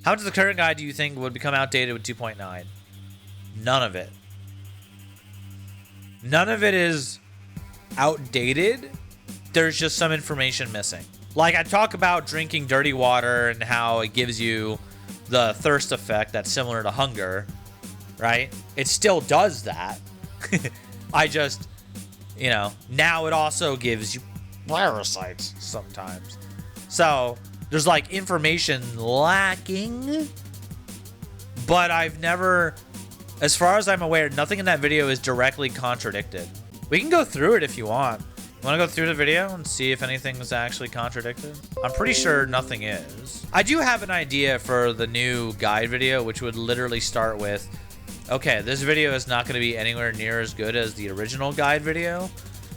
How much of the current guide do you think would become outdated with 2.9? None of it. None of it is outdated. There's just some information missing. Like, I talk about drinking dirty water and how it gives you the thirst effect that's similar to hunger, right? It still does that. I just, you know, now it also gives you parasites sometimes. So there's like information lacking, but I've never, as far as I'm aware, nothing in that video is directly contradicted. We can go through it if you want. Want to go through the video and see if anything's actually contradicted? I'm pretty sure nothing is. I do have an idea for the new guide video, which would literally start with, okay, this video is not going to be anywhere near as good as the original guide video,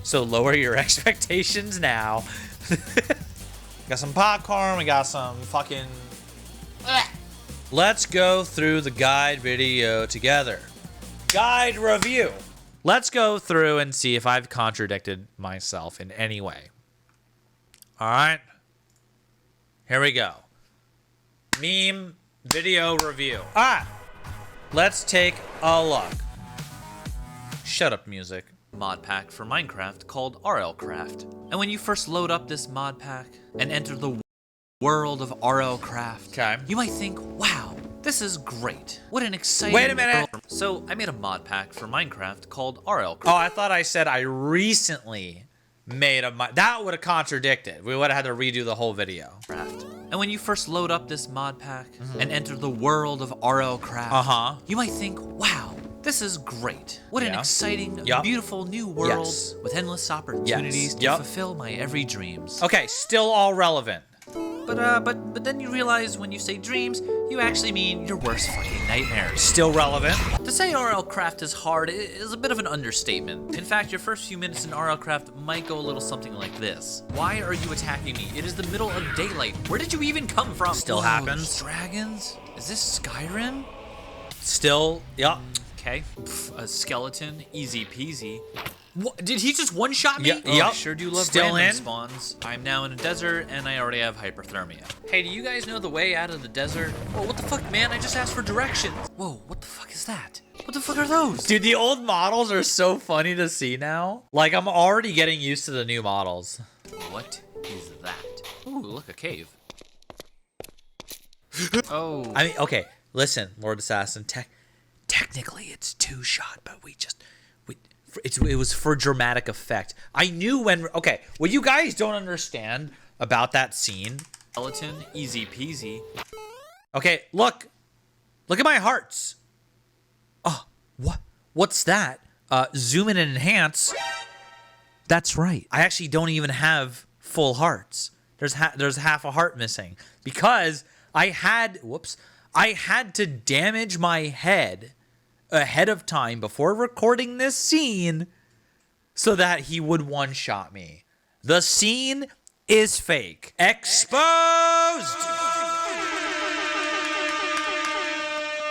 so lower your expectations now. Got some popcorn, we got some fucking... Let's go through the guide video together. Guide review. Let's go through and see if I've contradicted myself in any way. All right. Here we go. Meme video review. All right. Let's take a look. Shut up, music. Mod pack for Minecraft called RLCraft. And when you first load up this mod pack and enter the world of RLCraft, you might think, wow, this is great. What an exciting Wait a minute. world. So I made a mod pack for Minecraft called RLCraft. Oh, I thought I said I recently made a mod. That would have contradicted. We would have had to redo the whole video. And when you first load up this mod pack and enter the world of RLCraft, you might think, wow, this is great. What an exciting, beautiful new world with endless opportunities to fulfill my every dreams. Okay, still all relevant. But then you realize when you say dreams, you actually mean your worst fucking nightmares. Still relevant. To say RLCraft is hard is a bit of an understatement. In fact, your first few minutes in RLCraft might go a little something like this. Why are you attacking me? It is the middle of daylight. Where did you even come from? Still happens. Dragons? Is this Skyrim? Still, Okay. A skeleton, easy peasy. What? Did he just one-shot me? Yep. I sure do love Still random in. spawns. I'm now in a desert, and I already have hyperthermia. Hey, do you guys know the way out of the desert? Whoa, what the fuck, man? I just asked for directions. Whoa, what the fuck is that? What the fuck are those? Dude, the old models are so funny to see now. Like, I'm already getting used to the new models. What is that? Ooh, look, a cave. Oh. I mean, okay, listen, Lord Assassin. Technically, it's two-shot, but it was for dramatic effect. I knew when... Okay, what you guys don't understand about that scene... Skeleton, easy peasy. Okay, look. Look at my hearts. Oh, what's that? Zoom in and enhance. That's right. I actually don't even have full hearts. There's half a heart missing. Because I had to damage my head ahead of time before recording this scene so that he would one-shot me. The scene is fake. Exposed!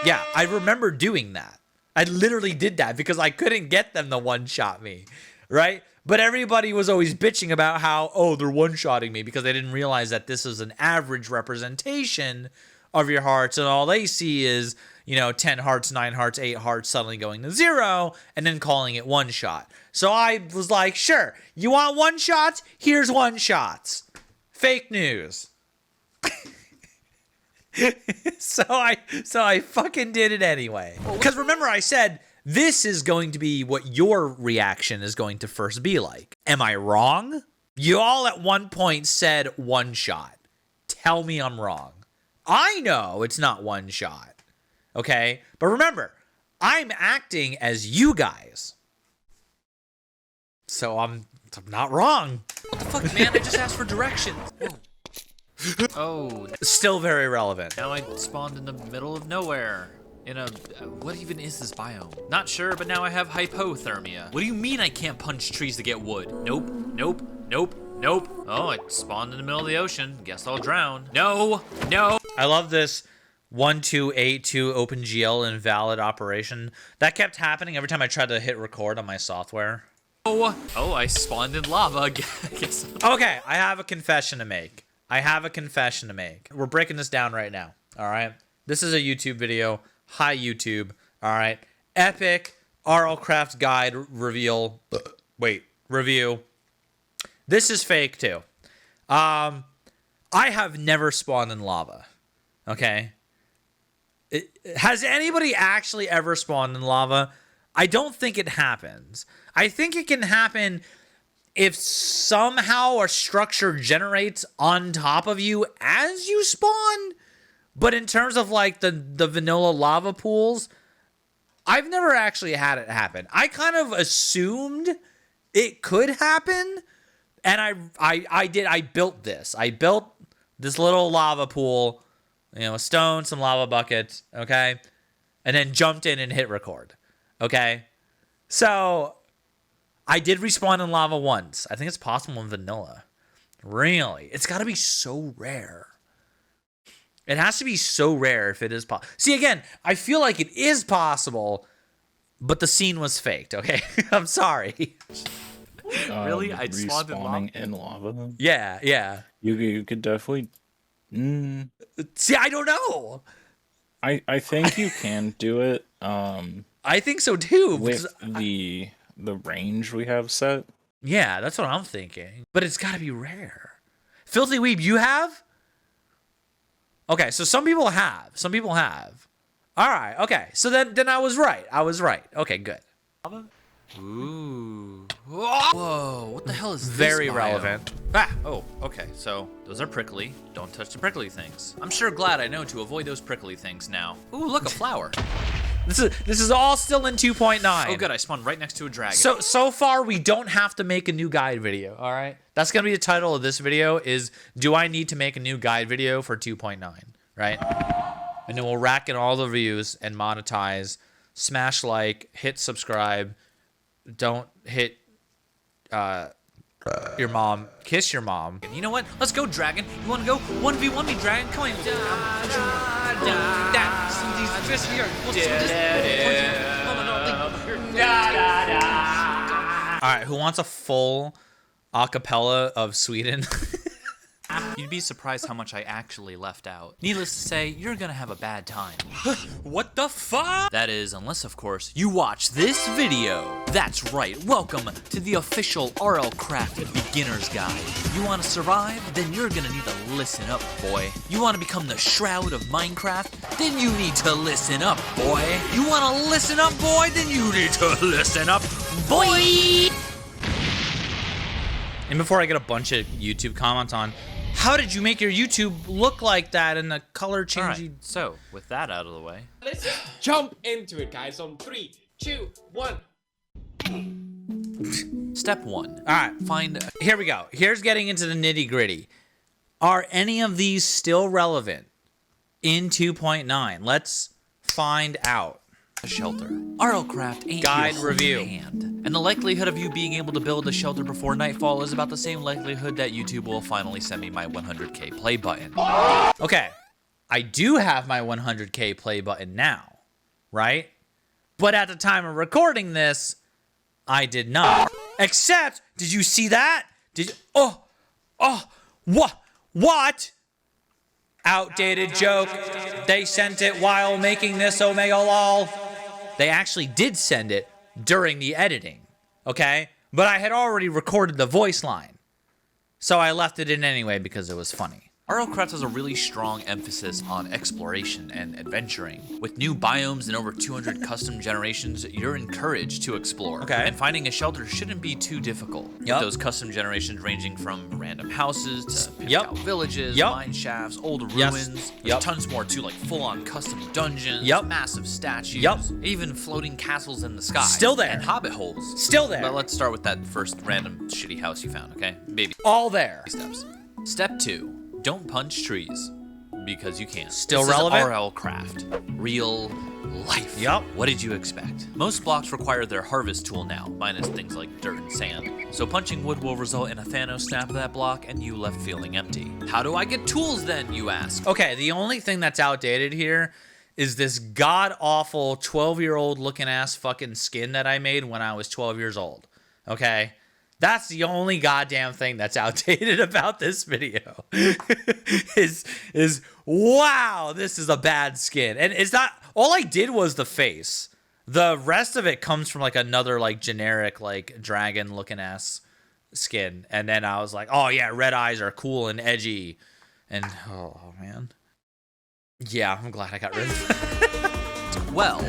Yeah, I remember doing that. I literally did that because I couldn't get them to one-shot me, right? But everybody was always bitching about how, oh, they're one-shotting me because they didn't realize that this is an average representation of your hearts, and all they see is, you know, 10 hearts, 9 hearts, 8 hearts suddenly going to 0, and then calling it one shot. So I was like, sure, you want one shots? Here's one shots. Fake news. So I fucking did it anyway. Because remember I said, this is going to be what your reaction is going to first be like. Am I wrong? You all at one point said one shot. Tell me I'm wrong. I know it's not one shot, okay? But remember, I'm acting as you guys. So I'm not wrong. What the fuck, man? I just asked for directions. Oh. Still very relevant. Now I spawned in the middle of nowhere. In a... what even is this biome? Not sure, but now I have hypothermia. What do you mean I can't punch trees to get wood? Nope, nope, nope. Nope. Oh, I spawned in the middle of the ocean. Guess I'll drown. No. No. I love this 1282 OpenGL invalid operation. That kept happening every time I tried to hit record on my software. Oh, I spawned in lava. Guess okay, I have a confession to make. We're breaking this down right now. All right. This is a YouTube video. Hi, YouTube. All right. Epic RLCraft guide reveal. Review. This is fake too. I have never spawned in lava. Okay. Has anybody actually ever spawned in lava? I don't think it happens. I think it can happen if somehow a structure generates on top of you as you spawn. But in terms of like the vanilla lava pools, I've never actually had it happen. I kind of assumed it could happen, and I built this. I built this little lava pool, you know, a stone, some lava buckets, okay? And then jumped in and hit record, okay? So I did respawn in lava once. I think it's possible in vanilla. Really? It's got to be so rare. It has to be so rare if it is possible. See, again, I feel like it is possible, but the scene was faked, okay? I'm sorry. Really? I spawned in lava? Yeah. You could definitely... See, I don't know. I think you can do it. I think so too. With the range we have set. Yeah, that's what I'm thinking. But it's got to be rare. Filthy Weeb, you have? Okay, so some people have. Some people have. All right, okay. So then I was right. Okay, good. Ooh. Whoa, what the hell is this? Very relevant. Oh, okay. So those are prickly. Don't touch the prickly things. I'm sure glad I know to avoid those prickly things now. Ooh, look, a flower. This is all still in 2.9. Oh, good. I spawned right next to a dragon. So far, we don't have to make a new guide video, all right? That's going to be the title of this video is, do I need to make a new guide video for 2.9, right? And then we'll rack in all the views and monetize. Smash like, hit subscribe. Don't hit your mom. Kiss your mom. You know what? Let's go, dragon. You want to go 1v1 me, dragon? Come on. All right, who wants a full acapella of Sweden? You'd be surprised how much I actually left out. Needless to say, you're gonna have a bad time. What the fuck? That is, unless of course, you watch this video. That's right, welcome to the official RLCraft Beginner's Guide. You wanna survive? Then you're gonna need to listen up, boy. You wanna become the Shroud of Minecraft? Then you need to listen up, boy. You wanna listen up, boy? Then you need to listen up, boy! And before I get a bunch of YouTube comments on, how did you make your YouTube look like that and the color changing? Right, so, with that out of the way, let's just jump into it, guys. On 3, 2, 1. Step 1. All right, Find. Here we go. Here's getting into the nitty gritty. Are any of these still relevant in 2.9? Let's find out. A shelter. RLCraft ain't Guide your review. hand. And the likelihood of you being able to build a shelter before nightfall is about the same likelihood that YouTube will finally send me my 100k play button. Okay, I do have my 100k play button now, right? But at the time of recording this, I did not. Except, did you see that? What? Outdated joke. They sent it while making this Omega lol. They actually did send it during the editing, okay? But I had already recorded the voice line. So I left it in anyway because it was funny. RLCraft has a really strong emphasis on exploration and adventuring. With new biomes and over 200 custom generations, you're encouraged to explore. Okay. And finding a shelter shouldn't be too difficult. Yep. With those custom generations ranging from random houses to pimped Yep. out villages, Yep. mine shafts, old Yes. ruins. Yep. There's tons more too, like full-on custom dungeons, Yep. massive statues, Yep. even floating castles in the sky. Still there. And hobbit holes. Still there. But let's start with that first random shitty house you found, okay? Baby All there. steps. Step 2. Don't punch trees. Because you can't. Still This relevant? Is RLCraft. Real life. Yup. What did you expect? Most blocks require their harvest tool now, minus things like dirt and sand. So punching wood will result in a Thanos snap of that block and you left feeling empty. How do I get tools then, you ask? Okay, the only thing that's outdated here is this god-awful 12-year-old looking ass fucking skin that I made when I was 12 years old. Okay? That's the only goddamn thing that's outdated about this video. is wow, this is a bad skin. And it's not, all I did was the face. The rest of it comes from like another like generic like dragon looking ass skin. And then I was like, oh yeah, red eyes are cool and edgy. And oh man. Yeah, I'm glad I got rid of that. Well,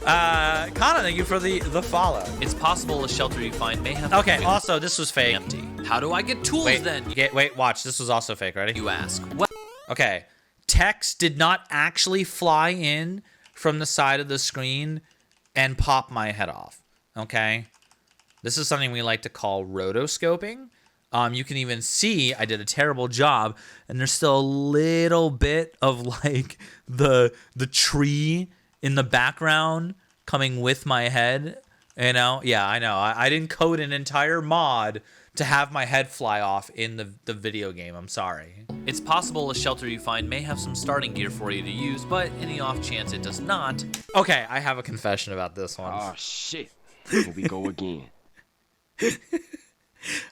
Kana, thank you for the follow. it's possible a shelter you find may have Okay, been also this was fake. empty. How do I get tools Wait, then? wait, watch. This was also fake. Ready? You ask. Well, Okay. Text did not actually fly in from the side of the screen and pop my head off. Okay. This is something we like to call rotoscoping. You can even see I did a terrible job, and there's still a little bit of like the tree in the background coming with my head. You know? Yeah, I know. I didn't code an entire mod to have my head fly off in the video game. I'm sorry. it's possible a shelter you find may have some starting gear for you to use, but in the off chance it does not, Okay, I have a confession about this one. Oh shit. Here we go again.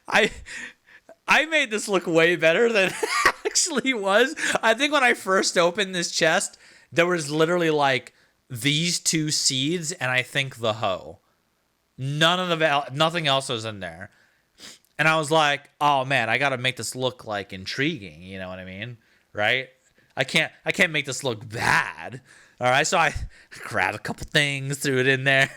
I made this look way better than it actually was. I think when I first opened this chest, there was literally like these two seeds and I think the hoe. Nothing else was in there. And I was like, oh man, I gotta make this look like intriguing, you know what I mean? Right? I can't make this look bad. All right, so I grabbed a couple things, threw it in there.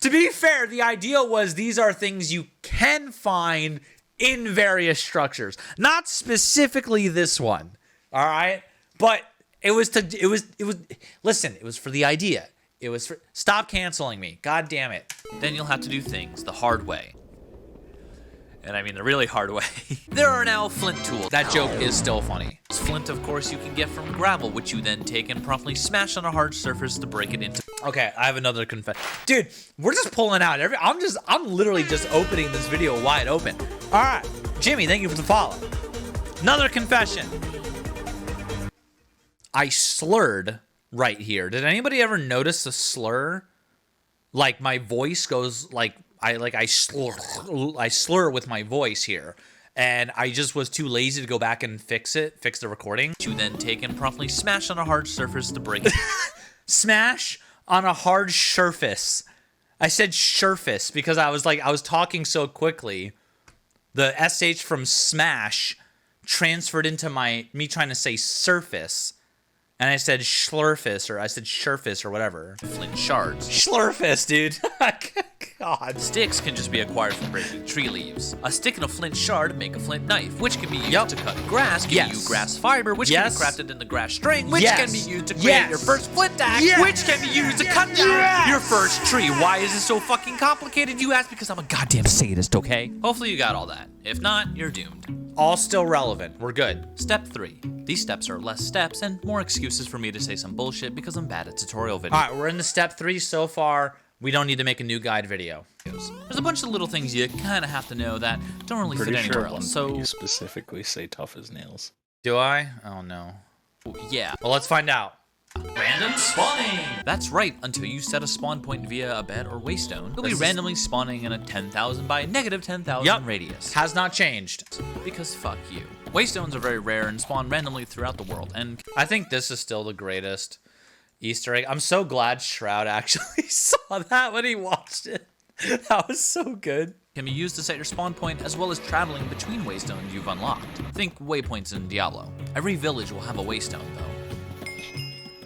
To be fair, the idea was these are things you can find in various structures, not specifically this one. All right, but it was listen, it was for the idea. It was for, stop canceling me. God damn it. then you'll have to do things the hard way. And I mean the really hard way. There are now Flint Tools. That joke is still funny. Flint, of course, you can get from gravel, which you then take and promptly smash on a hard surface to break it into. Okay, I have another confession. Dude, we're just pulling out I'm literally just opening this video wide open. All right, Jimmy, thank you for the follow. Another confession. I slurred right here. Did anybody ever notice the slur? Like my voice goes like I slur with my voice here. And I just was too lazy to go back and fix the recording. To then take and promptly smash on a hard surface to break it. Smash on a hard surface. I said surface because I was talking so quickly. The SH from smash transferred into me trying to say surface. And I said schlurfus, or I said surface, or whatever. Flint shards. Schlurfus, dude. God. Sticks can just be acquired from breaking tree leaves. A stick and a flint shard make a flint knife, which can be used to cut grass, give you grass fiber, which can be crafted into grass string, which can be used to create your first flint axe, which can be used to cut down your first tree. Why is this so fucking complicated, you ask? Because I'm a goddamn sadist, okay? Hopefully you got all that. If not, you're doomed. All still relevant. We're good. Step 3. These steps are less steps and more excuses for me to say some bullshit because I'm bad at tutorial videos. All right, we're in the step 3 so far. We don't need to make a new guide video. There's a bunch of little things you kind of have to know that don't really Pretty fit sure anywhere one else. So, you specifically say tough as nails. Do I? Oh, no. yeah. Well, let's find out. Random spawning! That's right, until you set a spawn point via a bed or waystone, you'll be randomly spawning in a 10,000 by negative 10,000 radius. Has not changed. Because fuck you. Waystones are very rare and spawn randomly throughout the world, and I think this is still the greatest Easter egg. I'm so glad Shroud actually saw that when he watched it. That was so good. can be used to set your spawn point as well as traveling between waystones you've unlocked. Think waypoints in Diablo. Every village will have a waystone though.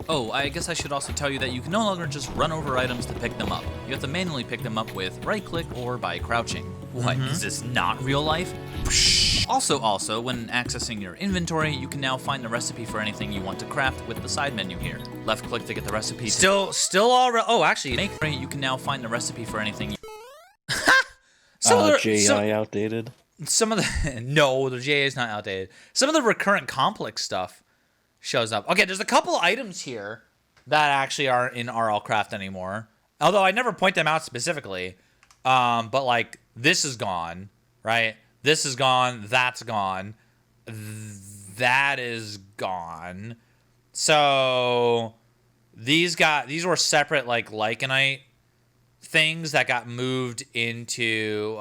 Oh, I guess I should also tell you that you can no longer just run over items to pick them up. You have to manually pick them up with right-click or by crouching. What, is this not real life? Also, when accessing your inventory, you can now find the recipe for anything you want to craft with the side menu here. Left-click to get the recipe. Still all oh, actually. You can now find the recipe for anything you... JI outdated? Some of the... No, the JI is not outdated. Some of the recurrent complex stuff shows up. Okay, there's a couple items here that actually aren't in RLCraft anymore. Although I never point them out specifically. But like this is gone, right? This is gone, that's gone. That is gone. So these were separate like Lycanite things that got moved into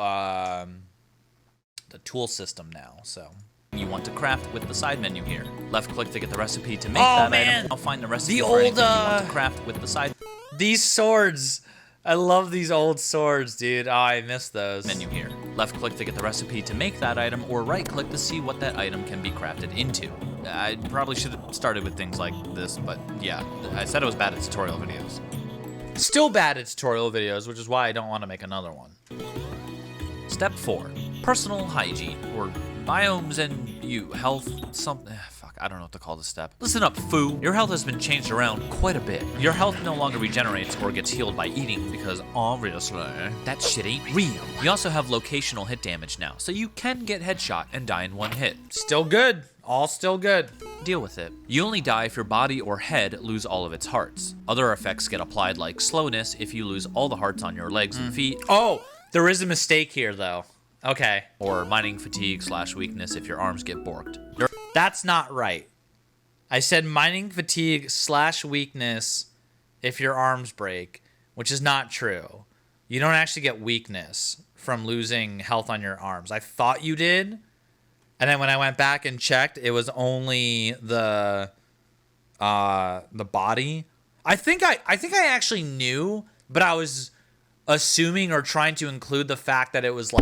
the tool system now. So you want to craft with the side menu here. Left click to get the recipe to make Oh, that man. item. I'll find the recipe The for old, anything you want to craft with the side these swords, I love these old swords, dude. Oh, I miss those. menu here. Left click to get the recipe to make that item, or right click to see what that item can be crafted into. I probably should have started with things like this, but yeah, I said it was bad at tutorial videos. Still bad at tutorial videos, which is why I don't want to make another one. Step 4. Personal hygiene, or biomes and health, something. Fuck, I don't know what to call this step. Listen up, foo. Your health has been changed around quite a bit. Your health no longer regenerates or gets healed by eating because obviously that shit ain't real. You also have locational hit damage now, so you can get headshot and die in one hit. Still good. All still good. Deal with it. You only die if your body or head lose all of its hearts. Other effects get applied, like slowness if you lose all the hearts on your legs and feet, Oh, there is a mistake here, though. Okay. or mining fatigue / weakness if your arms get borked. That's not right. I said mining fatigue / weakness if your arms break, which is not true. You don't actually get weakness from losing health on your arms. I thought you did. And then when I went back and checked, it was only the body. I think I actually knew, but I was assuming or trying to include the fact that it was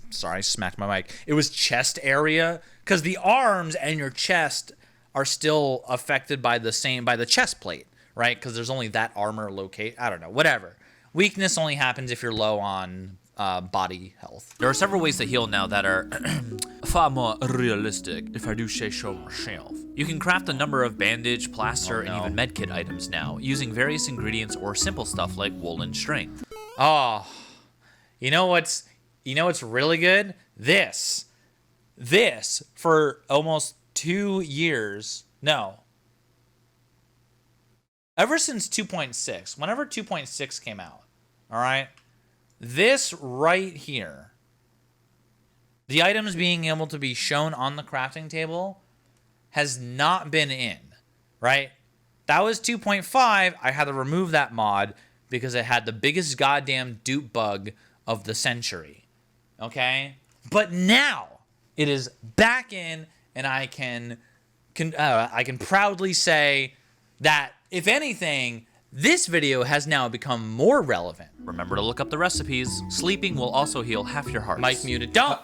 sorry, I smacked my mic. It was chest area, because the arms and your chest are still affected by the chest plate, right? Because there's only that armor locate. I don't know, whatever. Weakness only happens if you're low on body health. There are several ways to heal now that are far more realistic, if I do say so myself. You can craft a number of bandage, plaster, and even medkit items now, using various ingredients or simple stuff like wool and string. Oh, you know what's really good? This for almost 2 years. No. Ever since 2.6, whenever 2.6 came out, all right? This right here, the items being able to be shown on the crafting table has not been in, right? That was 2.5. I had to remove that mod because it had the biggest goddamn dupe bug of the century, okay? But now it is back in, and I can proudly say that, if anything, this video has now become more relevant. Remember to look up the recipes. Sleeping will also heal half your hearts. Mic muted. Don't!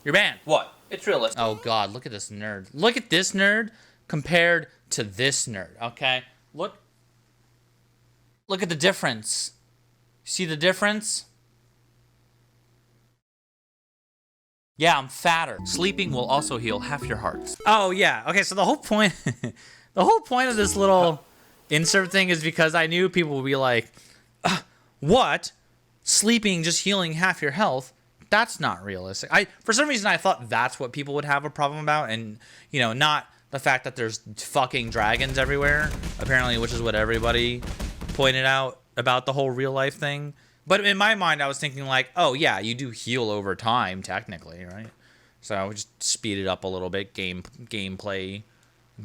You're banned. What? It's realistic. Oh, God, look at this nerd. Look at this nerd compared to this nerd, okay? Look at the difference. See the difference? Yeah, I'm fatter. Sleeping will also heal half your hearts. Oh, yeah. Okay, so the whole point of this little insert thing is because I knew people would be like, what? Sleeping just healing half your health? That's not realistic. For some reason, I thought that's what people would have a problem about, and, not the fact that there's fucking dragons everywhere, apparently, which is what everybody pointed out about the whole real life thing. But in my mind, I was thinking like, oh, yeah, you do heal over time, technically, right? So I would just speed it up a little bit, gameplay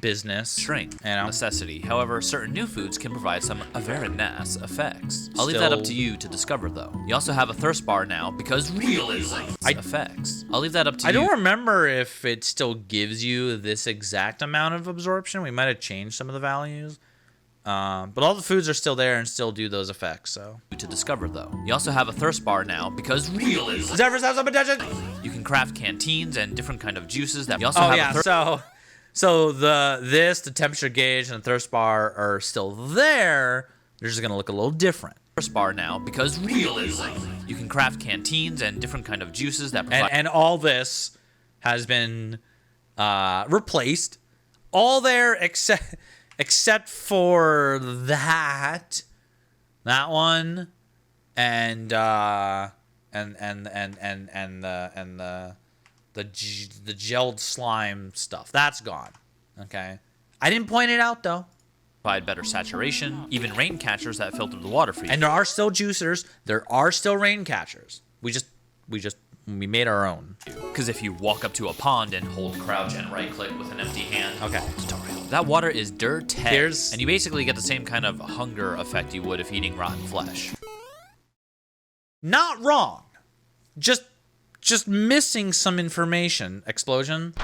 business. Strength, necessity. However, certain new foods can provide some very nice effects. I'll leave that up to you to discover, though. You also have a thirst bar now because realism effects. I'll leave that up to you. I don't remember if it still gives you this exact amount of absorption. We might have changed some of the values. But all the foods are still there and still do those effects, so. To discover, though. You also have a thirst bar now because realism. Zephyrs have some attention! You can craft canteens and different kind of juices that you also have a thirst. So the temperature gauge and the thirst bar are still there. They're just gonna look a little different. Thirst bar now because realism. You can craft canteens and different kind of juices that provide. And all this has been replaced. All there except for that one, and the gelled slime stuff. That's gone. Okay. I didn't point it out though. Provide better saturation, even rain catchers that filter the water for you. And there are still juicers. There are still rain catchers. We made our own. Because if you walk up to a pond and hold crouch and right click with an empty hand, okay, tutorial, that water is dirty. Here's, and you basically get the same kind of hunger effect you would if eating rotten flesh. Not wrong. Just missing some information. Explosion.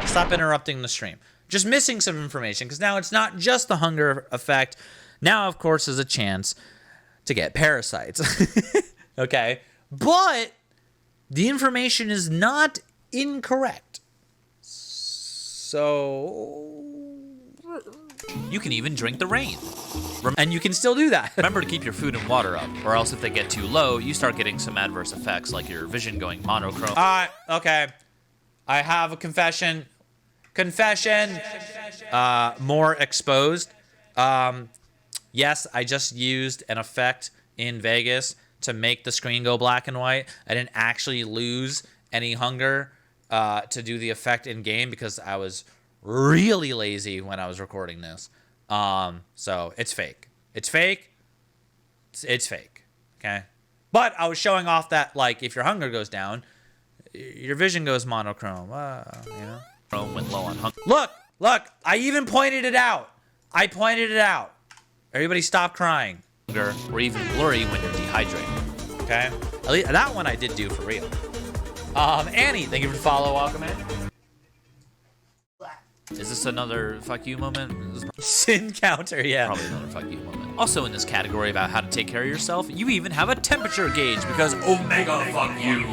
Stop interrupting the stream. Just missing some information, because now it's not just the hunger effect. Now, of course, there's a chance to get parasites. Okay? But the information is not incorrect. So You can even drink the rain. and you can still do that. Remember to keep your food and water up, or else if they get too low, you start getting some adverse effects like your vision going monochrome. Okay. I have a confession. More exposed. Yes, I just used an effect in Vegas to make the screen go black and white. I didn't actually lose any hunger to do the effect in game because I was really lazy when I was recording this. So it's fake. It's fake. It's fake. Okay. But I was showing off that, like, if your hunger goes down, your vision goes monochrome. You know. Went low on hunger. Look, I even pointed it out. I pointed it out. Everybody stop crying. Or even blurry when you're dehydrated. Okay? At least, that one I did do for real. Annie, thank you for the follow. Welcome in. Is this another fuck you moment? This is Sin counter, yeah. probably another fuck you moment. Also in this category about how to take care of yourself, you even have a temperature gauge because Omega fuck you.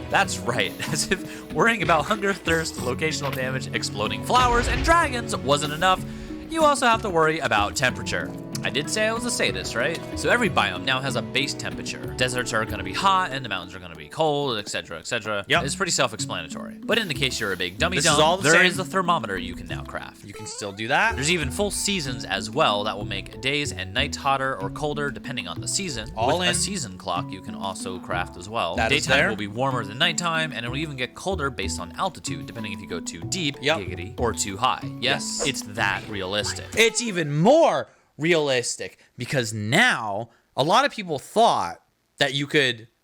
That's right, as if worrying about hunger, thirst, locational damage, exploding flowers, and dragons wasn't enough, you also have to worry about temperature. I did say I was a sadist, right? So every biome now has a base temperature. Deserts are gonna be hot, and the mountains are gonna be cold, etc., etc. Yep. It's pretty self-explanatory. But in the case you're a big dummy This is dumb, all the there same. is a thermometer you can now craft. You can still do that. There's even full seasons as well that will make days and nights hotter or colder depending on the season. All With in. a season clock you can also craft as well. That is Daytime there. will be warmer than nighttime, and it will even get colder based on altitude, depending if you go too deep, Yep. giggity, or too high. Yes, it's that realistic. It's even more realistic because now a lot of people thought that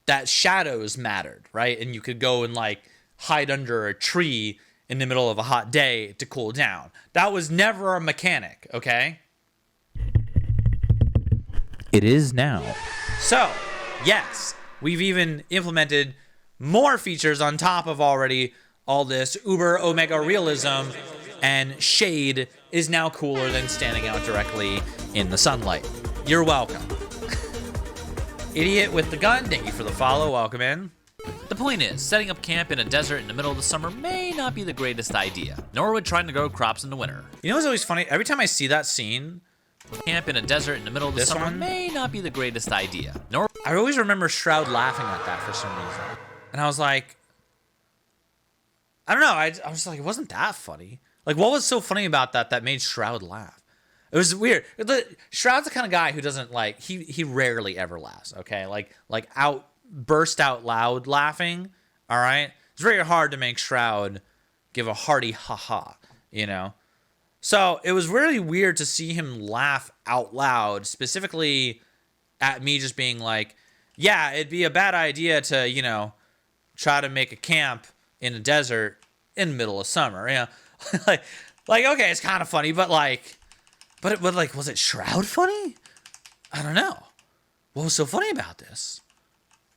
that shadows mattered, right? And you could go and like hide under a tree in the middle of a hot day to cool down. That was never a mechanic, okay? It is now. So, yes, we've even implemented more features on top of already all this uber omega realism, and shade is now cooler than standing out directly in the sunlight. You're welcome. Idiot with the gun, thank you for the follow. Welcome in. The point is, setting up camp in a desert in the middle of the summer may not be the greatest idea, nor would trying to grow crops in the winter. You know what's always funny? Every time I see that scene, Camp in a desert in the middle of the This summer one? may not be the greatest idea, nor I always remember Shroud laughing at that for some reason. And I was like, I don't know. I was like, it wasn't that funny. Like, what was so funny about that made Shroud laugh? It was weird. Shroud's the kind of guy who doesn't like, he rarely ever laughs, okay? Like burst out loud laughing, all right? It's very hard to make Shroud give a hearty ha-ha, you know? So it was really weird to see him laugh out loud, specifically at me just being like, yeah, it'd be a bad idea to, you know, try to make a camp in a desert in the middle of summer, you know? like okay, it's kind of funny, but was it Shroud funny? I don't know. What was so funny about this?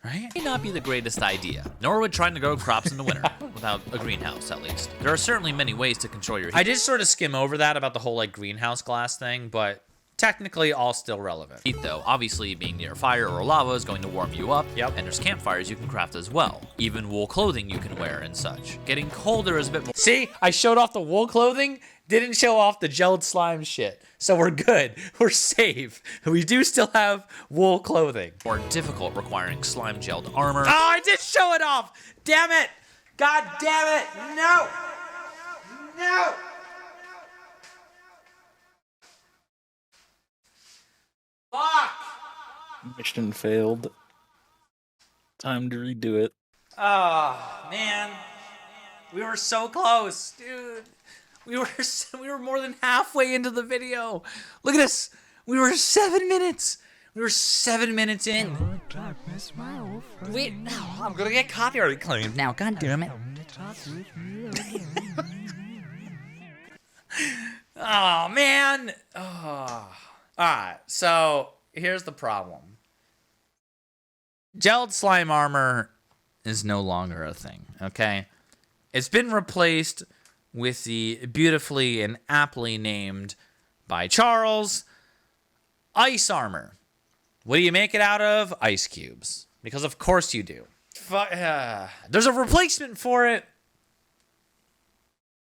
Right? may not be the greatest idea, nor would trying to grow crops in the winter, without a greenhouse at least. There are certainly many ways to control your heat. I did sort of skim over that about the whole like greenhouse glass thing, but technically all still relevant. Heat though, obviously being near fire or lava is going to warm you up, Yep. and there's campfires you can craft as well. Even wool clothing you can wear and such. Getting colder is a bit more See, I showed off the wool clothing, didn't show off the gelled slime shit. So we're good. We're safe. We do still have wool clothing. difficult, requiring slime gelled armor. Oh, I did show it off. Damn it. God damn it. No. No. Fuck. Mission failed. Time to redo it. Oh, man. We were so close, dude. We were more than halfway into the video. Look at us. We were 7 minutes. We were 7 minutes in. Wait, I'm gonna get copyright claimed now. God damn it. Oh, man. Oh. All right. So here's the problem. Gelled slime armor is no longer a thing, okay? It's been replaced with the beautifully and aptly named by Charles, ice armor. What do you make it out of? Ice cubes. Because of course you do. There's a replacement for it,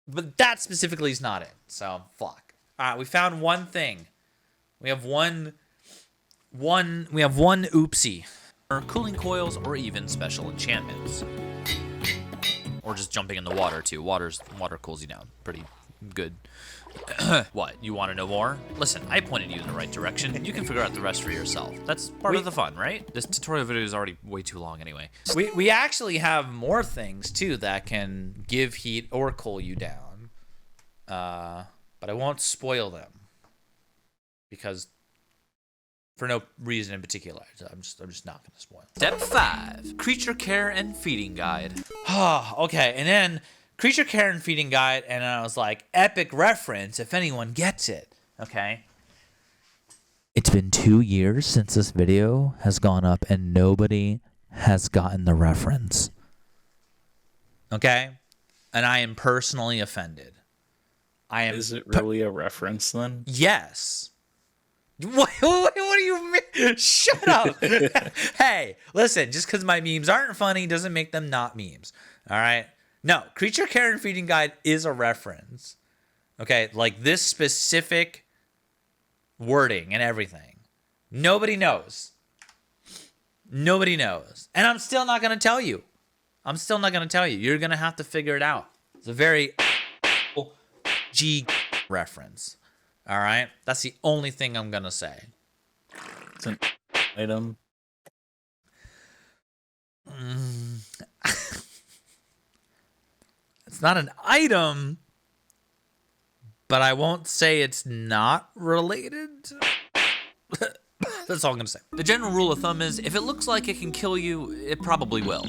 but that specifically is not it. So, fuck. All right, we found one thing. We have one oopsie. Or cooling coils, or even special enchantments. Or just jumping in the water, too. Water cools you down pretty good. What, you want to know more? Listen, I pointed you in the right direction. You can figure out the rest for yourself. That's part of the fun, right? This tutorial video is already way too long anyway. We actually have more things, too, that can give heat or cool you down. But I won't spoil them. Because for no reason in particular. I'm just not going to spoil. Step 5, Creature Care and Feeding Guide. Okay, and then Creature Care and Feeding Guide, and I was like, epic reference if anyone gets it, okay? It's been 2 years since this video has gone up, and nobody has gotten the reference. Okay? And I am personally offended. Is it really a reference then? Yes. What do you mean? Shut up. Hey, listen, just because my memes aren't funny doesn't make them not memes. All right? No, Creature Care and Feeding Guide is a reference. Okay? Like this specific wording and everything. Nobody knows. Nobody knows. And I'm still not going to tell you. You're going to have to figure it out. It's a very G reference. All right? That's the only thing I'm going to say. It's an item. It's not an item, but I won't say it's not related. That's all I'm going to say. The general rule of thumb is, if it looks like it can kill you, it probably will.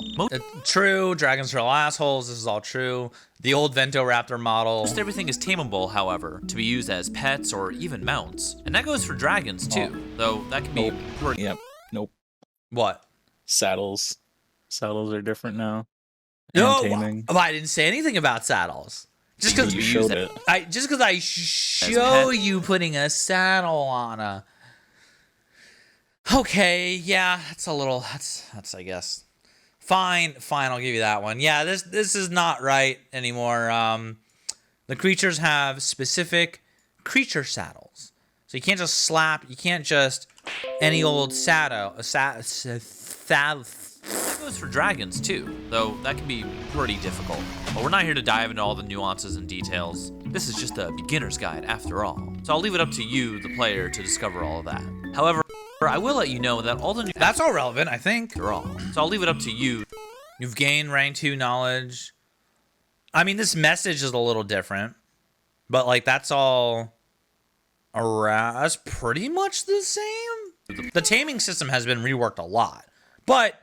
True, dragons are all assholes, this is all true. The old Ventoraptor model. Most everything is tameable, however, to be used as pets or even mounts. And that goes for dragons, too, though that can be... Yep. Nope. What? Saddles. Saddles are different now. No, taming. I didn't say anything about saddles. Just because you showed it. I show you putting a saddle on a... Okay, yeah, that's I guess. Fine, I'll give you that one. Yeah, this is not right anymore. The creatures have specific creature saddles. So you can't just any old saddle. That goes for dragons too, though that can be pretty difficult. But we're not here to dive into all the nuances and details. This is just a beginner's guide after all. So I'll leave it up to you, the player, to discover all of that. However, I will let you know that all the that's all relevant, I think. They're all. So I'll leave it up to you. You've gained rank 2 knowledge. I mean, this message is a little different, but like that's all around. That's pretty much the same. The taming system has been reworked a lot, but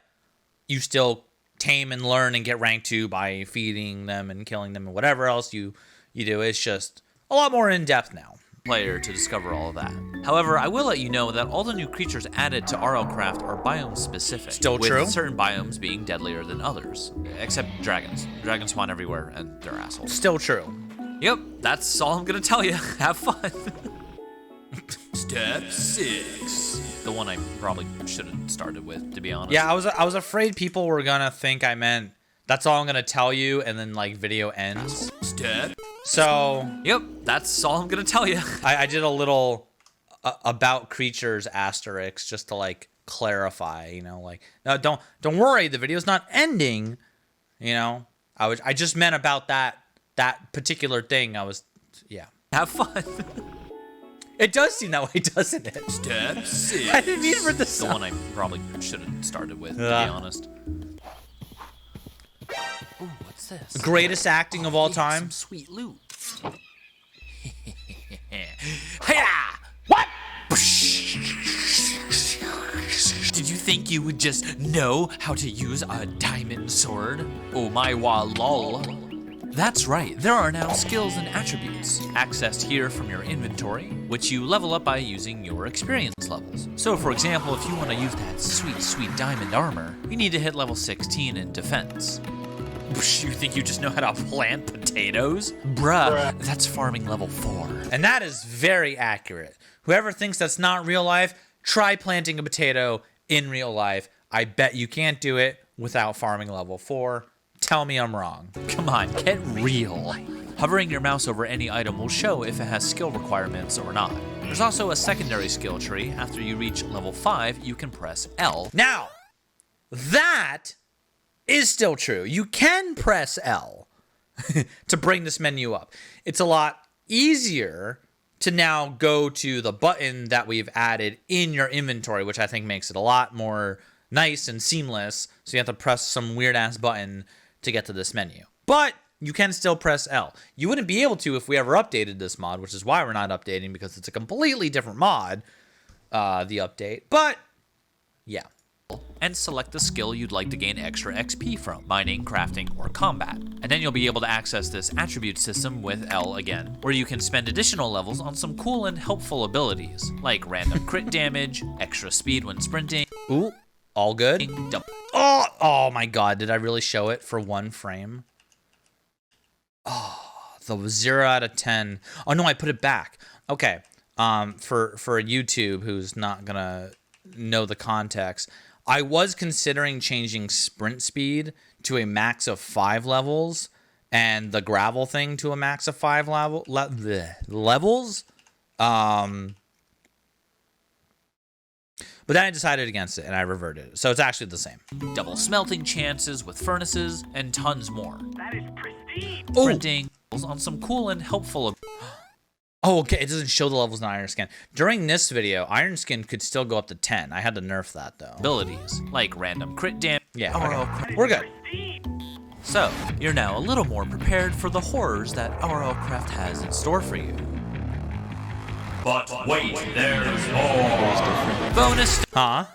you still tame and learn and get rank 2 by feeding them and killing them and whatever else you do. It's just a lot more in depth now. Player to discover all of that. However, I will let you know that all the new creatures added to RLCraft are biome specific. Still true. With certain biomes being deadlier than others. Except dragons. Dragons spawn everywhere and they're assholes. Still true. Yep, that's all I'm gonna tell you. Have fun. Step 6. The one I probably should have started with, to be honest. Yeah, I was afraid people were gonna think I meant that's all I'm gonna tell you and then like video ends. Step. So, yep, that's all I'm gonna tell you. I did a little about creatures asterisk just to like clarify, you know, like no, don't worry, the video's not ending, you know. I just meant about that particular thing. Yeah. Have fun. It does seem that way, doesn't it? Step 6. I didn't mean for this. The one I probably should have started with, to be honest. Ooh, what's this? Greatest acting of all time. Some sweet loot. What? Did you think you would just know how to use a diamond sword? Oh my wa lol. That's right, there are now skills and attributes, accessed here from your inventory, which you level up by using your experience levels. So for example, if you want to use that sweet diamond armor, you need to hit level 16 in defense. You think you just know how to plant potatoes? Bruh, that's farming level 4. And that is very accurate. Whoever thinks that's not real life, try planting a potato in real life. I bet you can't do it without farming level 4. Tell me I'm wrong. Come on, get real. Hovering your mouse over any item will show if it has skill requirements or not. There's also a secondary skill tree. After you reach level 5, you can press L. Now, that is still true. You can press L to bring this menu up. It's a lot easier to now go to the button that we've added in your inventory, which I think makes it a lot more nice and seamless. So you have to press some weird ass button to get to this menu. But you can still press L. You wouldn't be able to if we ever updated this mod, which is why we're not updating, because it's a completely different mod, the update. But, yeah. And select the skill you'd like to gain extra XP from, mining, crafting, or combat. And then you'll be able to access this attribute system with L again, where you can spend additional levels on some cool and helpful abilities, like random crit damage, extra speed when sprinting. Ooh, all good. Oh my god, did I really show it for 1 frame? Oh, the 0 out of 10. Oh no, I put it back. Okay, for YouTube, who's not gonna know the context, I was considering changing sprint speed to a max of 5 levels and the gravel thing to a max of 5 levels. But then I decided against it and I reverted it. So it's actually the same. Double smelting chances with furnaces and tons more. That is pristine. Printing on some cool and helpful. Oh, okay. It doesn't show the levels in Iron Skin. During this video, Iron Skin could still go up to 10. I had to nerf that though. Abilities like random crit damage. Yeah, okay. We're good. So you're now a little more prepared for the horrors that RLCraft has in store for you. But wait, there's more. Bonus. Huh?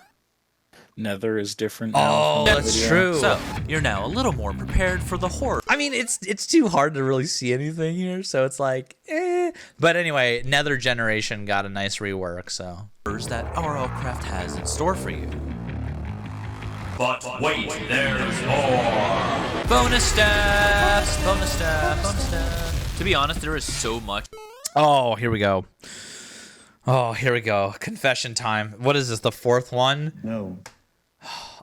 Nether is different now. Oh, from the that's video. true. So you're now a little more prepared for the horror. I mean, it's too hard to really see anything here, so it's like, eh. But anyway, Nether Generation got a nice rework, so. That RLCraft has in store for you. But wait, there's more. Bonus steps. Bonus steps. Bonus steps. To be honest, there is so much. Oh, here we go. Oh, here we go. Confession time. What is this, the 4th one? No.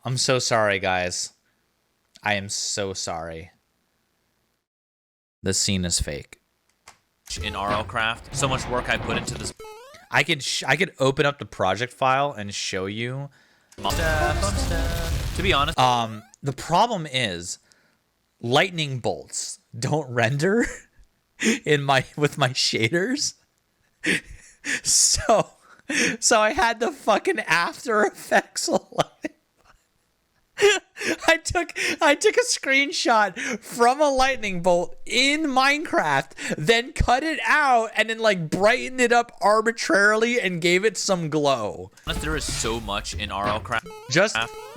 I'm so sorry, guys. I am so sorry. This scene is fake. In RLCraft, so much work I put into this. I could open up the project file and show you. To be honest, The problem is lightning bolts don't render with my shaders. So I had the fucking After Effects light. I took a screenshot from a lightning bolt in Minecraft, then cut it out and then like brightened it up arbitrarily and gave it some glow. there is so much in RLCraft.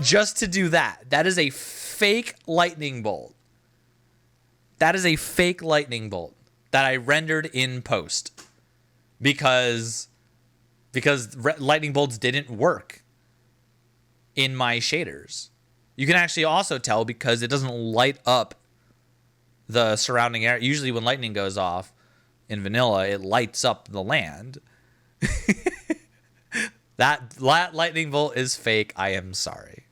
Just to do that. That is a fake lightning bolt. That is a fake lightning bolt that I rendered in post because lightning bolts didn't work in my shaders. You can actually also tell because it doesn't light up the surrounding area. Usually when lightning goes off in vanilla, it lights up the land. That lightning bolt is fake. I am sorry.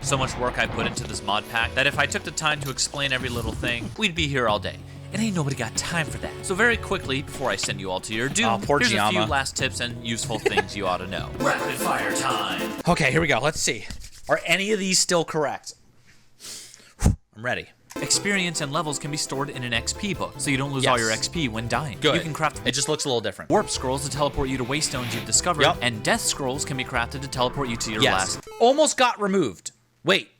So much work I put into this mod pack that if I took the time to explain every little thing, we'd be here all day. And ain't nobody got time for that. So very quickly, before I send you all to your doom, poor here's a few Giamma. last tips and useful things you ought to know. Rapid fire time. Okay, here we go. Let's see. Are any of these still correct? I'm ready. Experience and levels can be stored in an XP book, so you don't lose all your XP when dying. Good. You can craft It just looks a little different. warp scrolls to teleport you to waystones you've discovered, Yep. and death scrolls can be crafted to teleport you to your Yes. last. Almost got removed. Wait.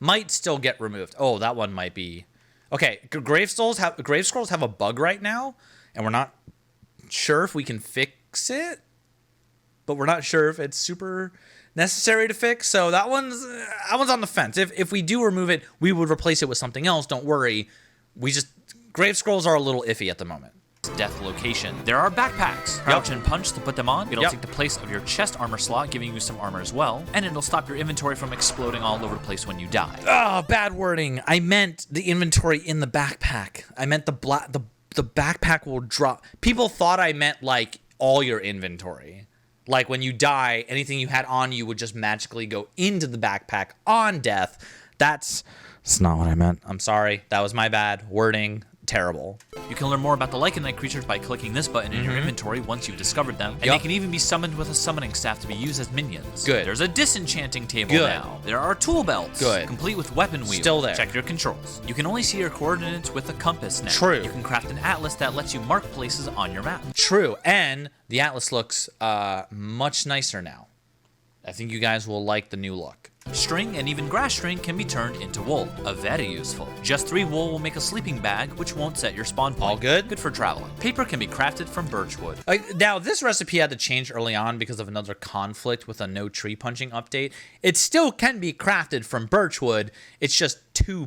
Might still get removed. Oh, that one might be. Okay, grave scrolls have a bug right now, and we're not sure if we can fix it. But we're not sure if it's super necessary to fix. So that one's on the fence. If we do remove it, we would replace it with something else. Don't worry. Grave scrolls are a little iffy at the moment. Death location. There are backpacks. Crouch and punch to put them on. It'll take the place of your chest armor slot, giving you some armor as well. And it'll stop your inventory from exploding all over the place when you die. Oh, bad wording. I meant the inventory in the backpack. I meant the backpack will drop. People thought I meant like all your inventory. Like when you die, anything you had on you would just magically go into the backpack on death. That's not what I meant. I'm sorry. That was my bad wording. Terrible. You can learn more about the Lycanite creatures by clicking this button in your inventory once you've discovered them, and they can even be summoned with a summoning staff to be used as minions. Good. There's a disenchanting table now. There are tool belts. Good. Complete with weapon wheels. Still there. Check your controls. You can only see your coordinates with a compass now. True. You can craft an atlas that lets you mark places on your map. True. And the atlas looks much nicer now. I think you guys will like the new look. String and even grass string can be turned into wool. Very useful. Just 3 wool will make a sleeping bag, which won't set your spawn point. All good? Good for traveling. Paper can be crafted from birch wood. Now, this recipe had to change early on because of another conflict with a no tree punching update. It still can be crafted from birch wood. It's just two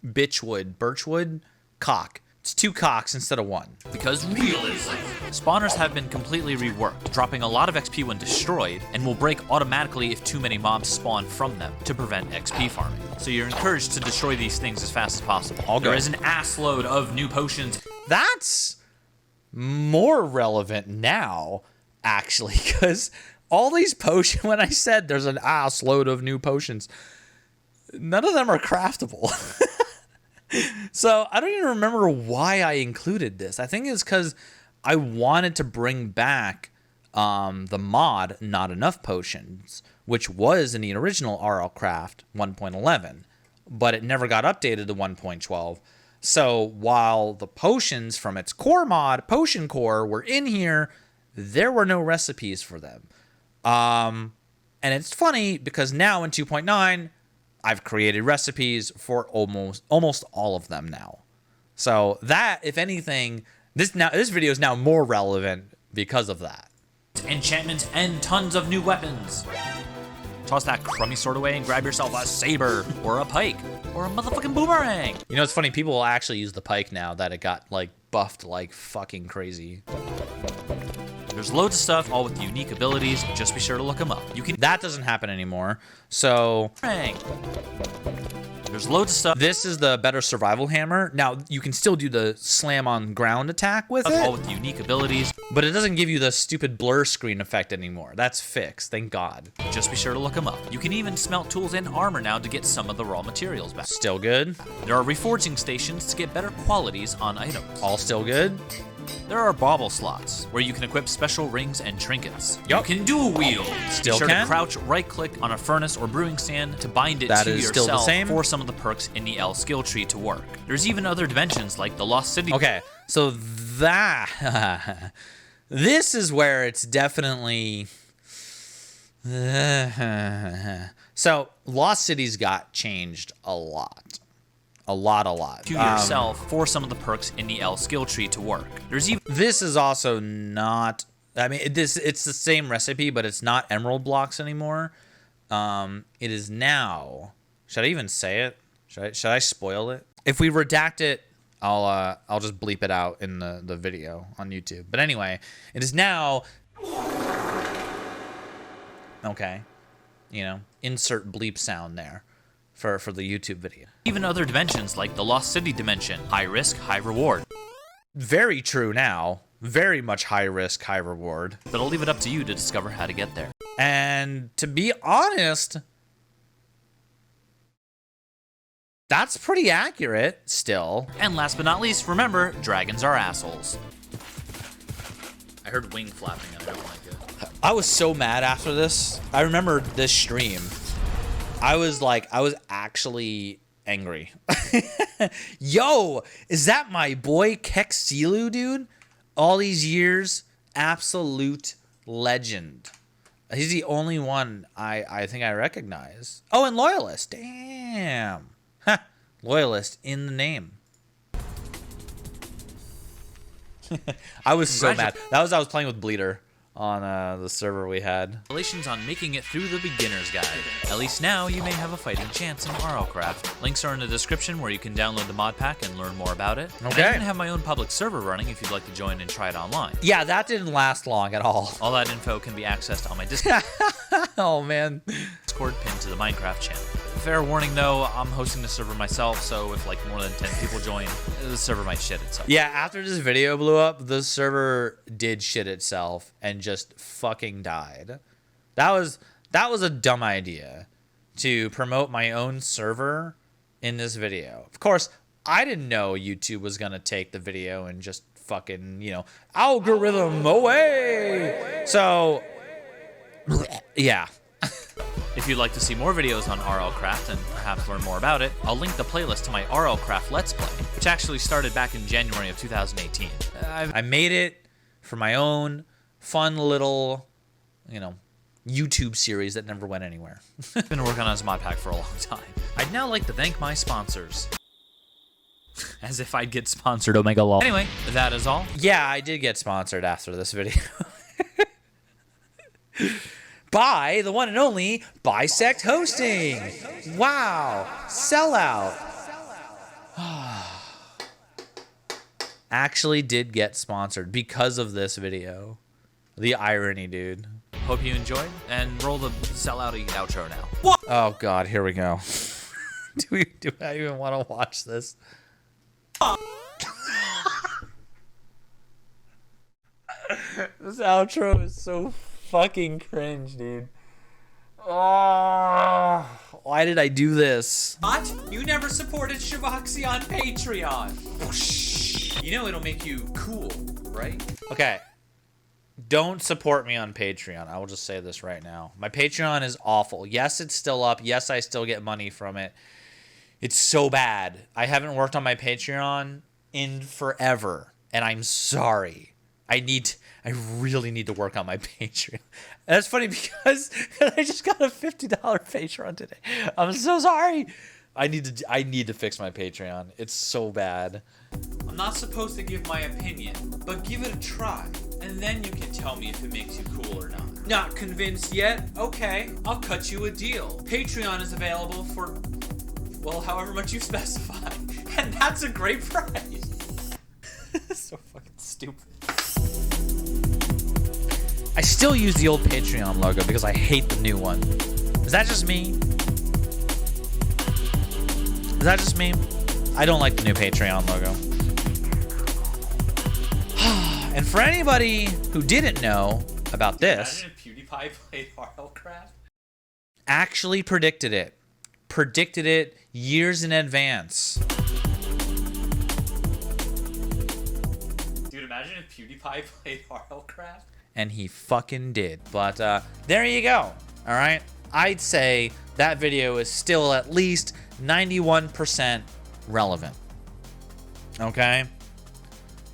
birch wood cock. It's 2 cocks instead of 1. Because realism. Spawners have been completely reworked, dropping a lot of XP when destroyed, and will break automatically if too many mobs spawn from them to prevent XP farming. So you're encouraged to destroy these things as fast as possible. There is an assload of new potions. That's more relevant now, actually, because all these potions, when I said there's an ass load of new potions, none of them are craftable. So I don't even remember why I included this. I think it's because I wanted to bring back the mod Not Enough Potions, which was in the original RLCraft 1.11, but it never got updated to 1.12. So while the potions from its core mod, Potion Core, were in here, there were no recipes for them. And it's funny because now in 2.9, I've created recipes for almost all of them now. So that, if anything, this video is now more relevant because of that. Enchantments and tons of new weapons. Toss that crummy sword away and grab yourself a saber or a pike or a motherfucking boomerang. You know, it's funny. People will actually use the pike now that it got like buffed like fucking crazy. There's loads of stuff, all with unique abilities. Just be sure to look them up. That doesn't happen anymore. So there's loads of stuff. This is the better survival hammer. Now you can still do the slam on ground attack with it, all with unique abilities, but it doesn't give you the stupid blur screen effect anymore. That's fixed, thank God. Just be sure to look them up. You can even smelt tools and armor now to get some of the raw materials back. Still good. There are reforging stations to get better qualities on items. All still good. There are bauble slots where you can equip special rings and trinkets. Yup. You can dual wield. Still be sure can. to crouch, right-click on a furnace or brewing stand to bind it That to is yourself still the same. for some of the perks in the L skill tree to work. There's even other dimensions like the Lost City. Okay, so that this is where it's definitely so Lost Cities got changed a lot. A lot. To yourself for some of the perks in the L skill tree to work. There's even this is also not. I mean, it's the same recipe, but it's not emerald blocks anymore. It is now. Should I even say it? Should I spoil it? If we redact it, I'll just bleep it out in the video on YouTube. But anyway, it is now. Okay, you know, insert bleep sound there for the YouTube video. even other dimensions like the Lost City dimension. High risk, high reward. Very true now. Very much high risk, high reward. But I'll leave it up to you to discover how to get there. And to be honest, that's pretty accurate still. And last but not least, remember, dragons are assholes. I heard wing flapping and I don't like it. I was so mad after this. I remember this stream. I was actually angry. Yo, is that my boy Kexilu, dude? All these years, absolute legend. He's the only one I think I recognize. Oh, and Loyalist. Damn. Huh. Loyalist in the name. I was so mad. I was playing with Bleeder on the server we had. Congratulations on making it through the beginner's guide. At least now you may have a fighting chance in RLCraft. Links are in the description where you can download the mod pack and learn more about it. And I even have my own public server running if you'd like to join and try it online. Yeah, that didn't last long at all. All that info can be accessed on my Discord. Oh, man. Discord pinned to the Minecraft channel. Fair warning though, I'm hosting the server myself, so if like more than 10 people join, the server might shit itself. Yeah, after this video blew up, the server did shit itself and just fucking died. That was a dumb idea to promote my own server in this video. Of course, I didn't know YouTube was gonna take the video and just fucking, you know, algorithm away. So, yeah. If you'd like to see more videos on RLCraft and perhaps learn more about it, I'll link the playlist to my RLCraft Let's Play, which actually started back in January of 2018. I made it for my own fun little, you know, YouTube series that never went anywhere. I've been working on this mod pack for a long time. I'd now like to thank my sponsors. As if I'd get sponsored, Omega Law. Anyway, that is all. Yeah, I did get sponsored after this video. By the one and only Bisect Hosting. Wow. Sellout. Actually did get sponsored because of this video. The irony, dude. Hope you enjoyed, and roll the sellout outro now. What? Oh, God, here we go. Do I even want to watch this? This outro is so fucking cringe, dude. Oh, why did I do this? What? You never supported Shivaxi on Patreon. You know it'll make you cool, right? Okay. Don't support me on Patreon. I will just say this right now. My Patreon is awful. Yes, it's still up. Yes, I still get money from it. It's so bad. I haven't worked on my Patreon in forever, and I'm sorry. I really need to work on my Patreon. And that's funny because I just got a $50 Patreon today. I'm so sorry. I need to fix my Patreon. It's so bad. I'm not supposed to give my opinion, but give it a try, and then you can tell me if it makes you cool or not. Not convinced yet? Okay, I'll cut you a deal. Patreon is available for, well, however much you specify, and that's a great price. So fucking stupid. I still use the old Patreon logo because I hate the new one. Is that just me? Is that just me? I don't like the new Patreon logo. And for anybody who didn't know about this, Imagine if PewDiePie played RLCraft. actually predicted it. Predicted it years in advance. Dude, imagine if PewDiePie played RLCraft. And he fucking did. But there you go. All right. I'd say that video is still at least 91% relevant. Okay.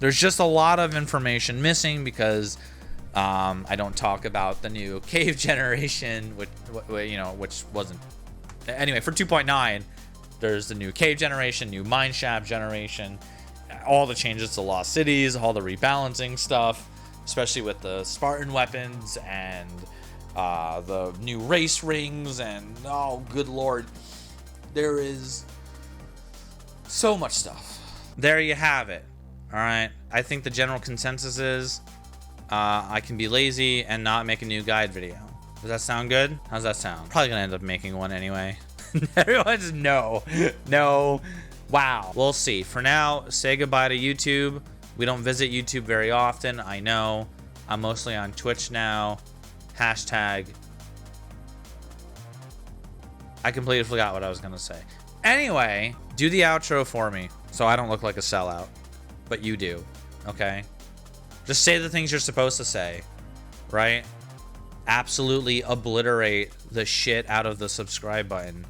There's just a lot of information missing because I don't talk about the new cave generation, which wasn't. Anyway, for 2.9, there's the new cave generation, new mine shaft generation, all the changes to lost cities, all the rebalancing stuff, especially with the Spartan weapons and the new race rings, and oh, good lord, there is so much stuff. There you have it. All right. I think the general consensus is I can be lazy and not make a new guide video. Does that sound good? How's that sound? Probably gonna end up making one anyway. Everyone's no. Wow. We'll see. For now, say goodbye to YouTube. We don't visit YouTube very often. I know. I'm mostly on Twitch now. Hashtag. I completely forgot what I was gonna say. Anyway, do the outro for me so I don't look like a sellout. But you do. Okay? Just say the things you're supposed to say. Right? Absolutely obliterate the shit out of the subscribe button.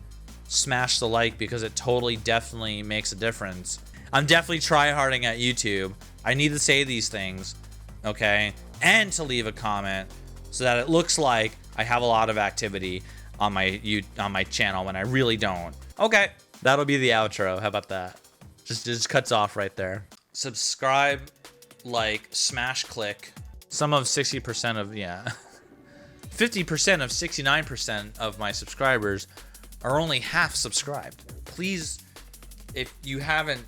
Smash the like because it totally definitely makes a difference. I'm definitely tryharding at YouTube. I need to say these things, okay? And to leave a comment so that it looks like I have a lot of activity on my channel when I really don't. Okay, that'll be the outro. How about that? Just cuts off right there. Subscribe, like, smash, click, Some of 60% of, yeah. 50% of 69% of my subscribers are only half subscribed. Please, if you haven't,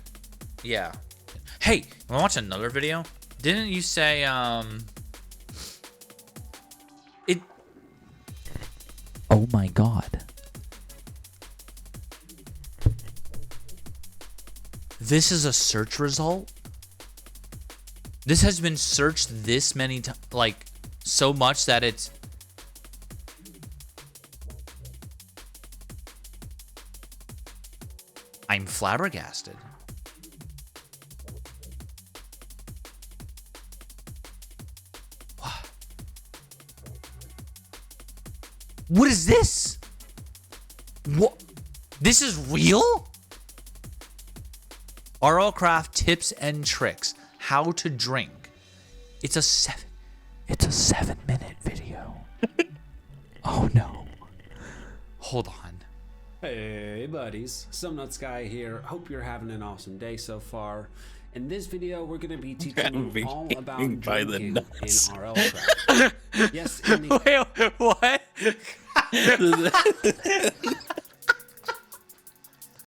yeah. Hey, you wanna watch another video? Didn't you say, it... Oh my god. This is a search result? This has been searched this many times, like, so much that it's... I'm flabbergasted. What is this? What? This is real? RLCraft tips and tricks. How to drink. It's a 7-minute video. Oh no. Hold on. Hey buddies, Some Nuts Guy here. Hope you're having an awesome day so far. In this video, we're going to be teaching you all about drinking in RLCraft. Yes, in the... Wait, what?